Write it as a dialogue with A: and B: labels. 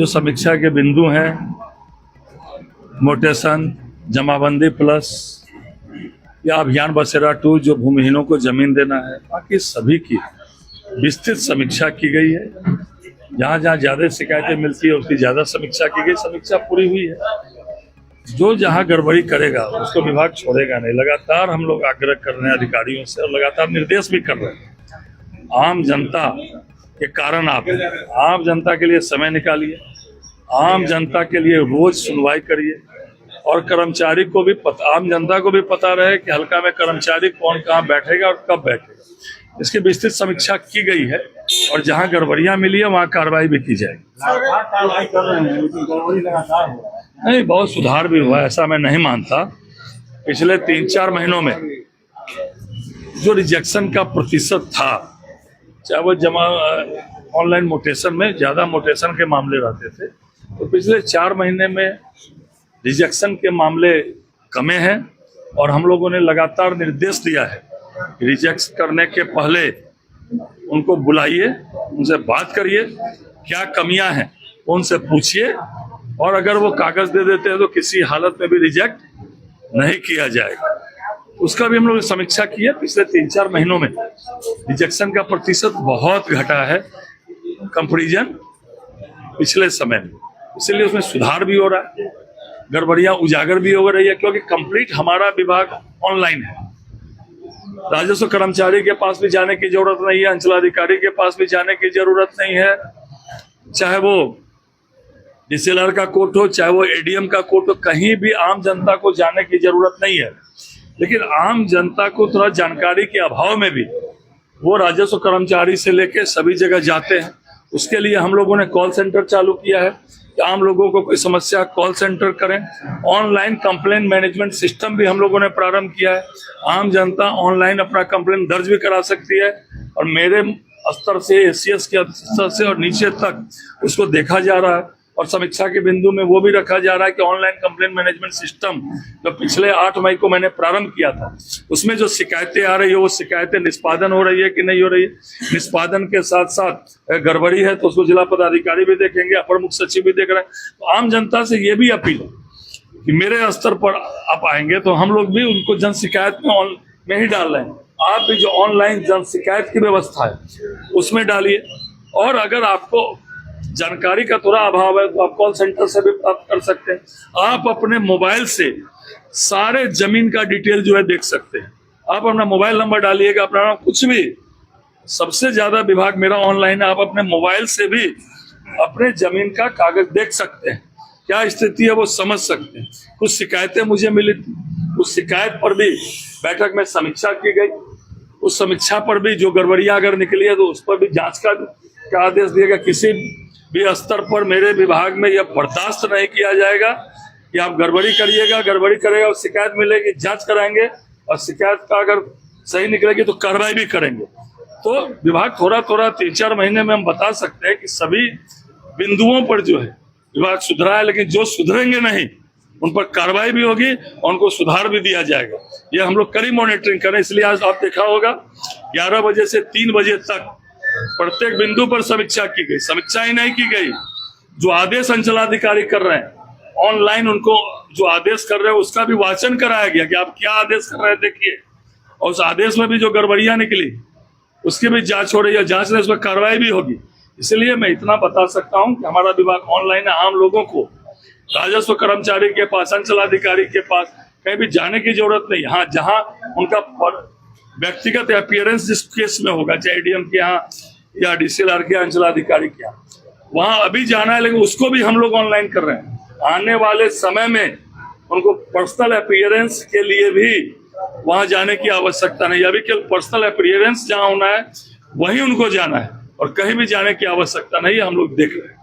A: जो समीक्षा के बिंदु हैं, मोटेशन, जमाबंदी प्लस या अभियान बसेरा 2 जो भूमिहीनों को जमीन देना है, बाकी सभी की विस्तृत समीक्षा की गई है। जहाँ जहाँ ज्यादा शिकायतें मिलती है उसकी ज्यादा समीक्षा की गई। समीक्षा पूरी हुई है। जो जहाँ गड़बड़ी करेगा उसको विभाग छोड़ेगा नहीं। लगातार हम लोग आग्रह कर रहे हैं अधिकारियों से और लगातार निर्देश भी कर रहे हैं। आम जनता के कारण आप आम जनता के लिए समय निकालिए, आम जनता के लिए रोज सुनवाई करिए और कर्मचारी को भी आम जनता को भी पता रहे कि हल्का में कर्मचारी कौन कहाँ बैठेगा और कब बैठेगा। इसकी विस्तृत समीक्षा की गई है और जहां गड़बड़ियां मिली है वहां कार्रवाई भी की जाएगी। नहीं, बहुत सुधार भी हुआ, ऐसा मैं नहीं मानता। पिछले 3-4 महीनों में जो रिजेक्शन का प्रतिशत था, चाहे वो जमा ऑनलाइन मोटेशन में ज्यादा मोटेशन के मामले रहते थे, तो पिछले 4 महीने में रिजेक्शन के मामले कमे हैं और हम लोगों ने लगातार निर्देश दिया है। रिजेक्ट करने के पहले उनको बुलाइए, उनसे बात करिए, क्या कमियां हैं उनसे पूछिए और अगर वो कागज दे देते हैं तो किसी हालत में भी रिजेक्ट नहीं किया जाएगा। उसका भी हम लोग समीक्षा की है। पिछले 3-4 महीनों में रिजेक्शन का प्रतिशत बहुत घटा है कंपैरिजन पिछले समय में, इसलिए उसमें सुधार भी हो रहा है, गड़बड़ियां उजागर भी हो रही है, क्योंकि कंप्लीट हमारा विभाग ऑनलाइन है। राजस्व कर्मचारी के पास भी जाने की जरूरत नहीं है, अंचलाधिकारी के पास भी जाने की जरूरत नहीं है, चाहे वो डीसीएलआर का कोर्ट हो, चाहे वो एडीएम का कोर्ट हो, कहीं भी आम जनता को जाने की जरूरत नहीं है। लेकिन आम जनता को थोड़ा जानकारी के अभाव में भी वो राजस्व कर्मचारी से लेके सभी जगह जाते हैं। उसके लिए हम लोगों ने कॉल सेंटर चालू किया है कि आम लोगों को कोई समस्या कॉल सेंटर करें। ऑनलाइन कंप्लेंट मैनेजमेंट सिस्टम भी हम लोगों ने प्रारंभ किया है। आम जनता ऑनलाइन अपना कंप्लेंट दर्ज भी करा सकती है और मेरे स्तर से, एसीएस के स्तर से और नीचे तक उसको देखा जा रहा है और समीक्षा के बिंदु में वो भी रखा जा रहा है कि ऑनलाइन कंप्लेंट मैनेजमेंट सिस्टम जो पिछले 8 मई को मैंने प्रारंभ किया था, उसमें जो शिकायतें आ रही है वो शिकायतें निष्पादन हो रही है कि नहीं हो रही है। निष्पादन के साथ साथ गड़बड़ी है तो उसको जिला पदाधिकारी भी देखेंगे, अपर मुख्य सचिव भी देख रहे हैं। तो आम जनता से ये भी अपील है कि मेरे स्तर पर आप आएंगे तो हम लोग भी उनको जन शिकायत में ही डाल रहे हैं। आप भी जो ऑनलाइन जन शिकायत की व्यवस्था है उसमें डालिए और अगर आपको जानकारी का थोड़ा अभाव है तो आप कॉल सेंटर से भी प्राप्त कर सकते हैं। आप अपने मोबाइल से सारे जमीन का डिटेल जो है देख सकते हैं। आप अपना मोबाइल नंबर डालिएगा, अपना नाम, कुछ भी। सबसे ज्यादा विभाग मेरा ऑनलाइन है। आप अपने मोबाइल से भी अपने जमीन का कागज देख सकते हैं, क्या स्थिति है वो समझ सकते हैं। कुछ शिकायतें मुझे मिली, उस शिकायत पर भी बैठक में समीक्षा की गई। उस समीक्षा पर भी जो गड़बड़ियां अगर निकली है तो उस पर भी जांच का आदेश दिया गया। किसी भी स्तर पर मेरे विभाग में यह बर्दाश्त नहीं किया जाएगा कि आप गड़बड़ी करिएगा, गड़बड़ी करेगा और शिकायत मिलेगी, जांच कराएंगे और शिकायत का अगर सही निकलेगी तो कार्रवाई भी करेंगे। तो विभाग थोड़ा 3-4 महीने में हम बता सकते हैं कि सभी बिंदुओं पर जो है विभाग सुधरा है, लेकिन जो सुधरेंगे नहीं उन पर कार्रवाई भी होगी और उनको सुधार भी दिया जाएगा। यह हम लोग कड़ी मॉनिटरिंग करें। इसलिए आज आप देखा होगा 11 बजे से 3 बजे तक प्रत्येक बिंदु पर समीक्षा की गई। समीक्षा ही नहीं की गई, जो आदेश अंचलाधिकारी कर रहे हैं ऑनलाइन, उनको जो आदेश कर रहे हैं उसका भी वाचन कराया गया कि आप क्या आदेश कर रहे हैं देखिए, और उस आदेश में भी जो गड़बड़ियां निकली उसकी भी जांच हो रही है। जांच में उस पर कार्रवाई भी होगी। इसलिए मैं इतना बता सकता हूं कि हमारा विभाग ऑनलाइन है। आम लोगों को राजस्व कर्मचारी के पास, अंचलाधिकारी के पास कहीं भी जाने की जरूरत नहीं। हाँ, जहां उनका व्यक्तिगत अपीयरेंस जिस केस में होगा, चाहे एडीएम के यहाँ या डीसीएलआर के अंचलाधिकारी के यहाँ, वहां अभी जाना है, लेकिन उसको भी हम लोग ऑनलाइन कर रहे हैं। आने वाले समय में उनको पर्सनल अपीयरेंस के लिए भी वहां जाने की आवश्यकता नहीं। अभी केवल पर्सनल अपीयरेंस जहां होना है वहीं उनको जाना है और कहीं भी जाने की आवश्यकता नहीं है। हम लोग देख रहे हैं।